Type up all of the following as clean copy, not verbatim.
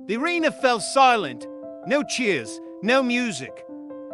The arena fell silent. No cheers, no music.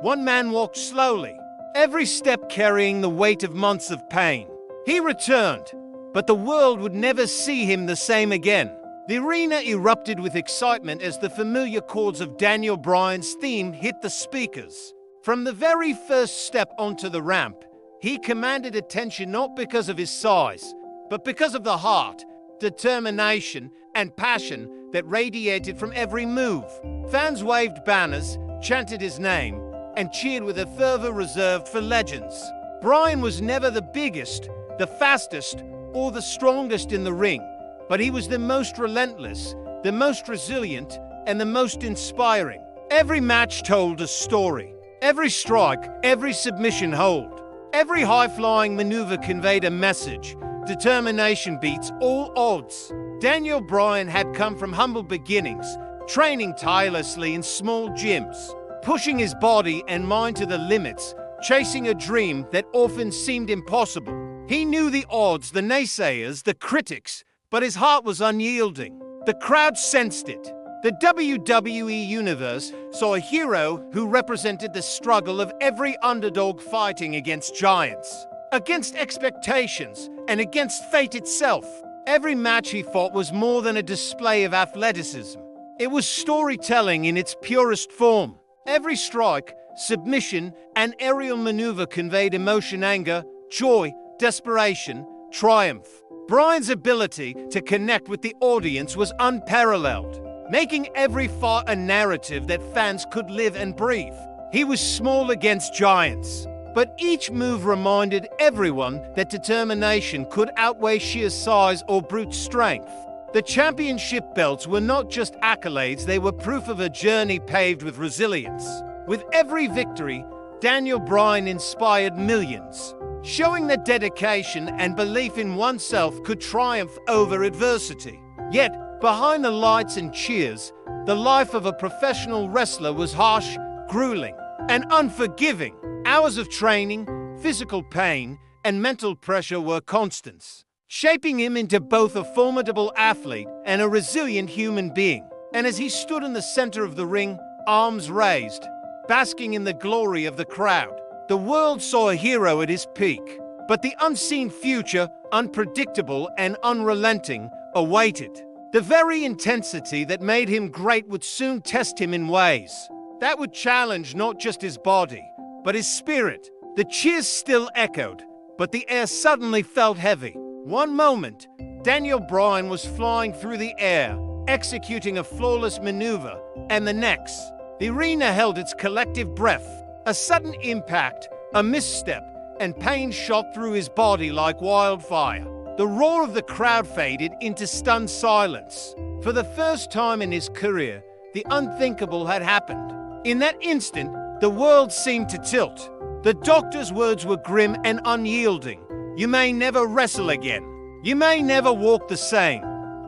One man walked slowly, every step carrying the weight of months of pain. He returned, but the world would never see him the same again. The arena erupted with excitement as the familiar chords of Daniel Bryan's theme hit the speakers. From the very first step onto the ramp, he commanded attention not because of his size, but because of the heart, determination, and passion that radiated from every move. Fans waved banners, chanted his name, and cheered with a fervor reserved for legends. Bryan was never the biggest, the fastest, or the strongest in the ring, but he was the most relentless, the most resilient, and the most inspiring. Every match told a story. Every strike, every submission hold, every high-flying maneuver conveyed a message. Determination beats all odds. Daniel Bryan had come from humble beginnings, training tirelessly in small gyms, pushing his body and mind to the limits, chasing a dream that often seemed impossible. He knew the odds, the naysayers, the critics, but his heart was unyielding. The crowd sensed it. The WWE Universe saw a hero who represented the struggle of every underdog fighting against giants, against expectations, and against fate itself. Every match he fought was more than a display of athleticism. It was storytelling in its purest form. Every strike, submission, and aerial maneuver conveyed emotion, anger, joy, desperation, triumph. Bryan's ability to connect with the audience was unparalleled, making every fight a narrative that fans could live and breathe. He was small against giants, but each move reminded everyone that determination could outweigh sheer size or brute strength. The championship belts were not just accolades, they were proof of a journey paved with resilience. With every victory, Daniel Bryan inspired millions, showing that dedication and belief in oneself could triumph over adversity. Yet, behind the lights and cheers, the life of a professional wrestler was harsh, grueling, and unforgiving. Hours of training, physical pain, and mental pressure were constants, shaping him into both a formidable athlete and a resilient human being. And as he stood in the center of the ring, arms raised, basking in the glory of the crowd, the world saw a hero at his peak. But the unseen future, unpredictable and unrelenting, awaited. The very intensity that made him great would soon test him in ways that would challenge not just his body, but his spirit. The cheers still echoed, but the air suddenly felt heavy. One moment, Daniel Bryan was flying through the air, executing a flawless maneuver, and the next, the arena held its collective breath. A sudden impact, a misstep, and pain shot through his body like wildfire. The roar of the crowd faded into stunned silence. For the first time in his career, the unthinkable had happened. In that instant, the world seemed to tilt. The doctor's words were grim and unyielding. You may never wrestle again. You may never walk the same.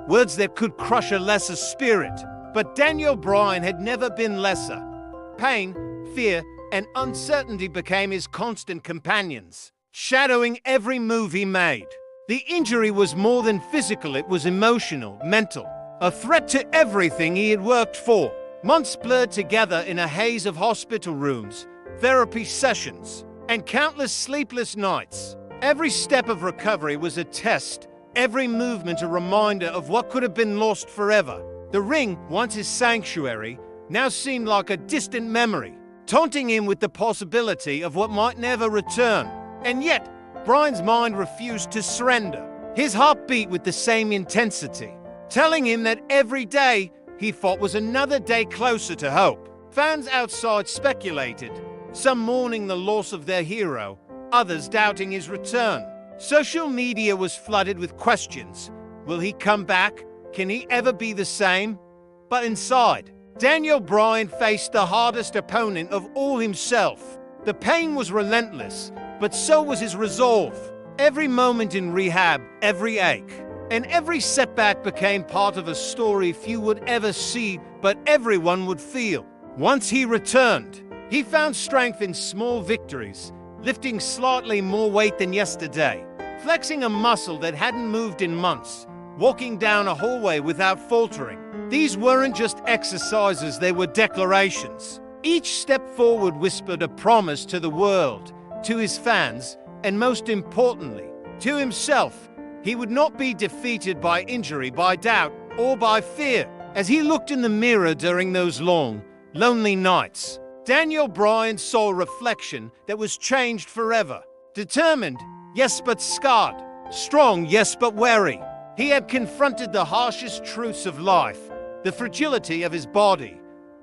Words that could crush a lesser spirit. But Daniel Bryan had never been lesser. Pain, fear, and uncertainty became his constant companions, shadowing every move he made. The injury was more than physical, it was emotional, mental, a threat to everything he had worked for. Months blurred together in a haze of hospital rooms, therapy sessions, and countless sleepless nights. Every step of recovery was a test, every movement a reminder of what could have been lost forever. The ring, once his sanctuary, now seemed like a distant memory, taunting him with the possibility of what might never return. And yet, Bryan's mind refused to surrender. His heart beat with the same intensity, telling him that every day he fought was another day closer to hope. Fans outside speculated, some mourning the loss of their hero, others doubting his return. Social media was flooded with questions. Will he come back? Can he ever be the same? But inside, Daniel Bryan faced the hardest opponent of all, himself. The pain was relentless, but so was his resolve. Every moment in rehab, every ache, and every setback became part of a story few would ever see, but everyone would feel. Once he returned, he found strength in small victories, lifting slightly more weight than yesterday, flexing a muscle that hadn't moved in months, walking down a hallway without faltering. These weren't just exercises, they were declarations. Each step forward whispered a promise to the world, to his fans, and most importantly, to himself. He would not be defeated by injury, by doubt, or by fear. As he looked in the mirror during those long, lonely nights, Daniel Bryan saw a reflection that was changed forever. Determined, yes but scarred. Strong, yes but wary. He had confronted the harshest truths of life, the fragility of his body,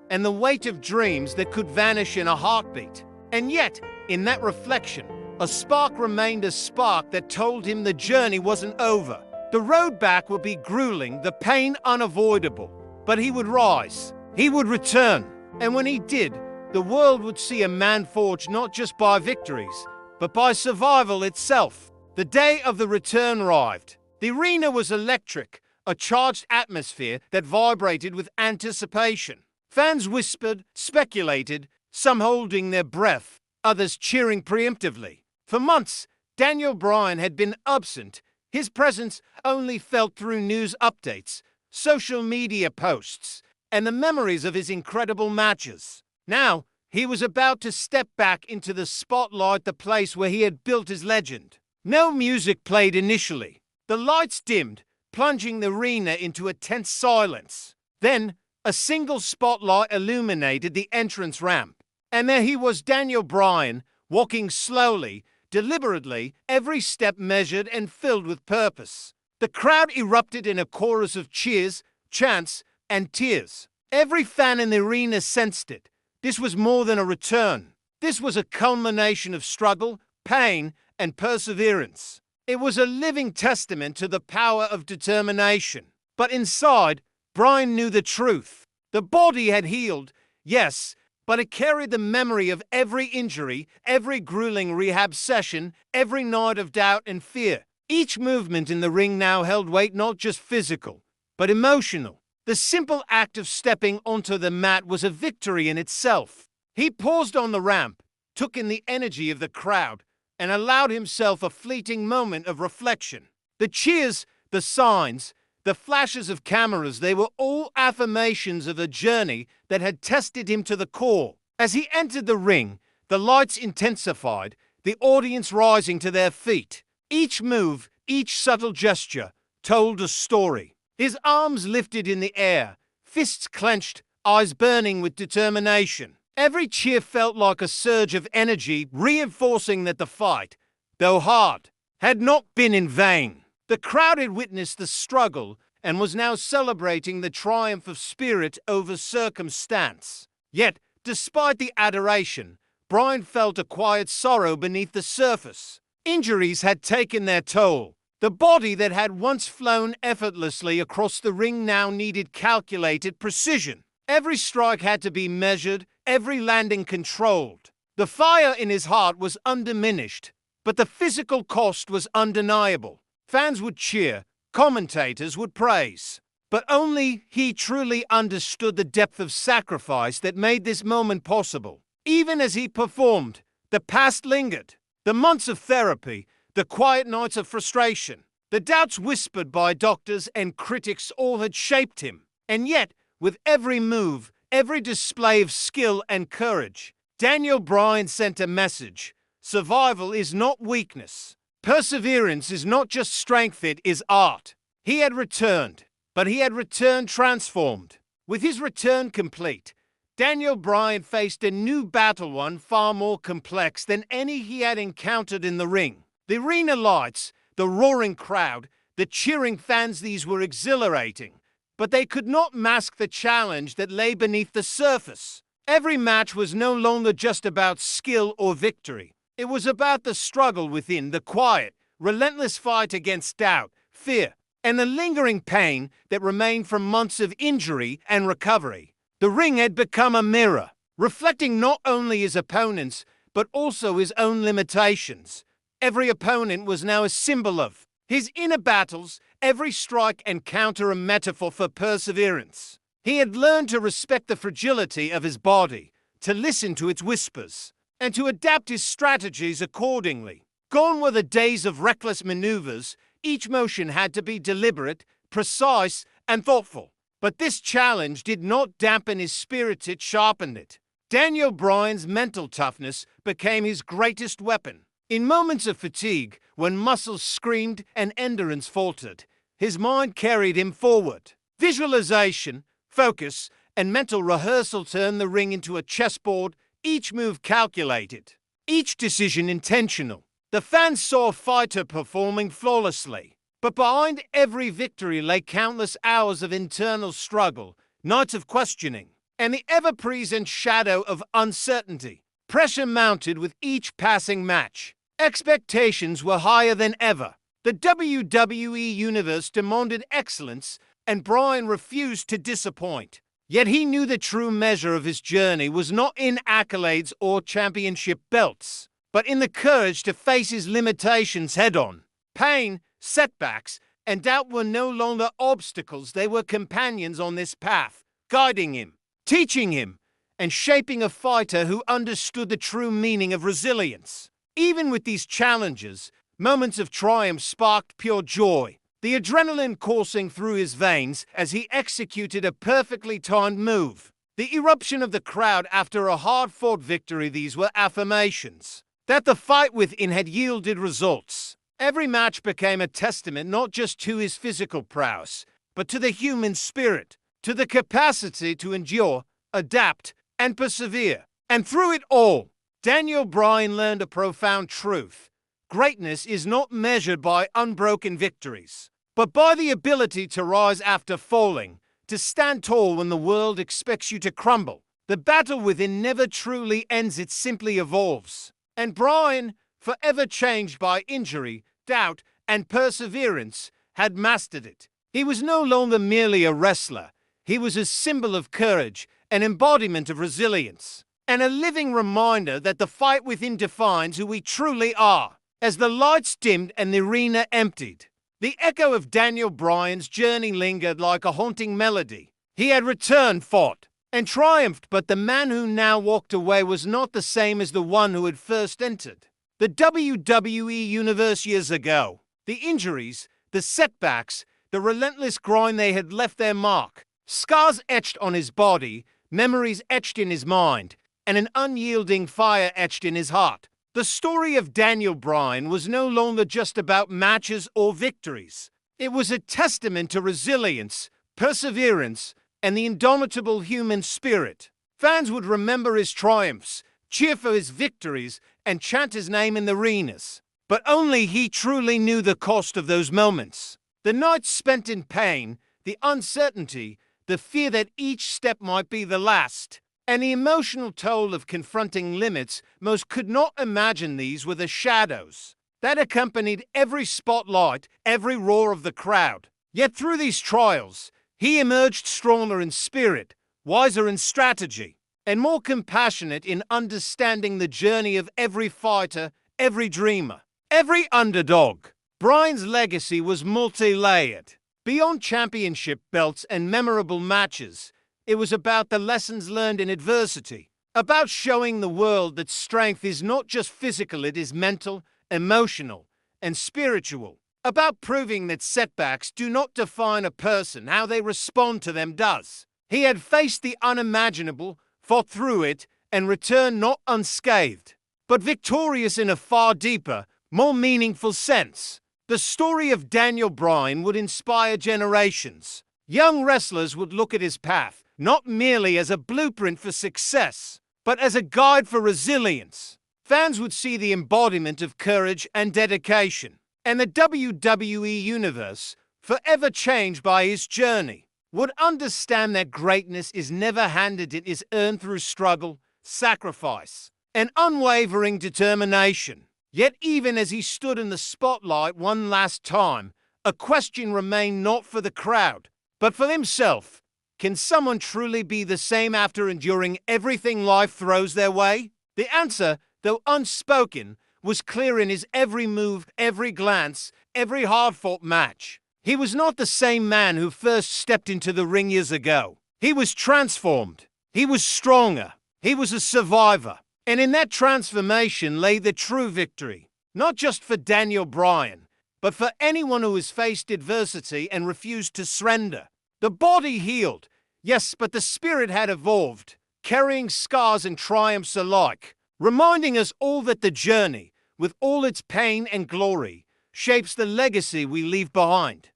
and the weight of dreams that could vanish in a heartbeat. And yet, in that reflection, a spark remained, a spark that told him the journey wasn't over. The road back would be grueling, the pain unavoidable, but he would rise. He would return. And when he did, the world would see a man forged not just by victories, but by survival itself. The day of the return arrived. The arena was electric, a charged atmosphere that vibrated with anticipation. Fans whispered, speculated, some holding their breath, others cheering preemptively. For months, Daniel Bryan had been absent, his presence only felt through news updates, social media posts, and the memories of his incredible matches. Now, he was about to step back into the spotlight, the place where he had built his legend. No music played initially. The lights dimmed, plunging the arena into a tense silence. Then, a single spotlight illuminated the entrance ramp. And there he was, Daniel Bryan, walking slowly, deliberately, every step measured and filled with purpose. The crowd erupted in a chorus of cheers, chants, and tears. Every fan in the arena sensed it. This was more than a return. This was a culmination of struggle, pain, and perseverance. It was a living testament to the power of determination. But inside, Bryan knew the truth. The body had healed, yes, but it carried the memory of every injury, every grueling rehab session, every night of doubt and fear. Each movement in the ring now held weight, not just physical, but emotional. The simple act of stepping onto the mat was a victory in itself. He paused on the ramp, took in the energy of the crowd, and allowed himself a fleeting moment of reflection. The cheers, the signs, the flashes of cameras, they were all affirmations of a journey that had tested him to the core. As he entered the ring, the lights intensified, the audience rising to their feet. Each move, each subtle gesture, told a story. His arms lifted in the air, fists clenched, eyes burning with determination. Every cheer felt like a surge of energy, reinforcing that the fight, though hard, had not been in vain. The crowd had witnessed the struggle and was now celebrating the triumph of spirit over circumstance. Yet, despite the adoration, Bryan felt a quiet sorrow beneath the surface. Injuries had taken their toll. The body that had once flown effortlessly across the ring now needed calculated precision. Every strike had to be measured, every landing controlled. The fire in his heart was undiminished, but the physical cost was undeniable. Fans would cheer, commentators would praise, but only he truly understood the depth of sacrifice that made this moment possible. Even as he performed, the past lingered. The months of therapy, the quiet nights of frustration, the doubts whispered by doctors and critics all had shaped him. And yet, with every move, every display of skill and courage, Daniel Bryan sent a message. Survival is not weakness. Perseverance is not just strength, it is art. He had returned, but he had returned transformed. With his return complete, Daniel Bryan faced a new battle, one far more complex than any he had encountered in the ring. The arena lights, the roaring crowd, the cheering fans, these were exhilarating, but they could not mask the challenge that lay beneath the surface. Every match was no longer just about skill or victory. It was about the struggle within, the quiet, relentless fight against doubt, fear, and the lingering pain that remained from months of injury and recovery. The ring had become a mirror, reflecting not only his opponents, but also his own limitations. Every opponent was now a symbol of his inner battles, every strike and counter a metaphor for perseverance. He had learned to respect the fragility of his body, to listen to its whispers, and to adapt his strategies accordingly. Gone were the days of reckless maneuvers. Each motion had to be deliberate, precise, and thoughtful. But this challenge did not dampen his spirit, it sharpened it. Daniel Bryan's mental toughness became his greatest weapon. In moments of fatigue, when muscles screamed and endurance faltered, his mind carried him forward. Visualization, focus, and mental rehearsal turned the ring into a chessboard, each move calculated, each decision intentional. The fans saw a fighter performing flawlessly, but behind every victory lay countless hours of internal struggle, nights of questioning, and the ever-present shadow of uncertainty. Pressure mounted with each passing match. Expectations were higher than ever. The WWE Universe demanded excellence, and Bryan refused to disappoint. Yet he knew the true measure of his journey was not in accolades or championship belts, but in the courage to face his limitations head-on. Pain, setbacks, and doubt were no longer obstacles, they were companions on this path, guiding him, teaching him, and shaping a fighter who understood the true meaning of resilience. Even with these challenges, moments of triumph sparked pure joy, the adrenaline coursing through his veins as he executed a perfectly timed move. The eruption of the crowd after a hard-fought victory, these were affirmations that the fight within had yielded results. Every match became a testament not just to his physical prowess, but to the human spirit, to the capacity to endure, adapt, and persevere. And through it all, Daniel Bryan learned a profound truth. Greatness is not measured by unbroken victories, but by the ability to rise after falling, to stand tall when the world expects you to crumble. The battle within never truly ends, it simply evolves. And Bryan, forever changed by injury, doubt, and perseverance, had mastered it. He was no longer merely a wrestler. He was a symbol of courage, an embodiment of resilience, and a living reminder that the fight within defines who we truly are. As the lights dimmed and the arena emptied, the echo of Daniel Bryan's journey lingered like a haunting melody. He had returned, fought, and triumphed, but the man who now walked away was not the same as the one who had first entered the WWE Universe years ago. The injuries, the setbacks, the relentless grind, they had left their mark. Scars etched on his body, memories etched in his mind, and an unyielding fire etched in his heart. The story of Daniel Bryan was no longer just about matches or victories. It was a testament to resilience, perseverance, and the indomitable human spirit. Fans would remember his triumphs, cheer for his victories, and chant his name in the arenas. But only he truly knew the cost of those moments. The nights spent in pain, the uncertainty, the fear that each step might be the last, and the emotional toll of confronting limits most could not imagine. These were the shadows that accompanied every spotlight, every roar of the crowd. Yet through these trials, he emerged stronger in spirit, wiser in strategy, and more compassionate in understanding the journey of every fighter, every dreamer, every underdog. Bryan's legacy was multi-layered. Beyond championship belts and memorable matches, it was about the lessons learned in adversity, about showing the world that strength is not just physical, it is mental, emotional, and spiritual, about proving that setbacks do not define a person, how they respond to them does. He had faced the unimaginable, fought through it, and returned not unscathed, but victorious in a far deeper, more meaningful sense. The story of Daniel Bryan would inspire generations. Young wrestlers would look at his path not merely as a blueprint for success, but as a guide for resilience. Fans would see the embodiment of courage and dedication, and the WWE Universe, forever changed by his journey, would understand that greatness is never handed, it is earned through struggle, sacrifice, and unwavering determination. Yet even as he stood in the spotlight one last time, a question remained not for the crowd, but for himself. Can someone truly be the same after enduring everything life throws their way? The answer, though unspoken, was clear in his every move, every glance, every hard-fought match. He was not the same man who first stepped into the ring years ago. He was transformed. He was stronger. He was a survivor. And in that transformation lay the true victory, not just for Daniel Bryan, but for anyone who has faced adversity and refused to surrender. The body healed, yes, but the spirit had evolved, carrying scars and triumphs alike, reminding us all that the journey, with all its pain and glory, shapes the legacy we leave behind.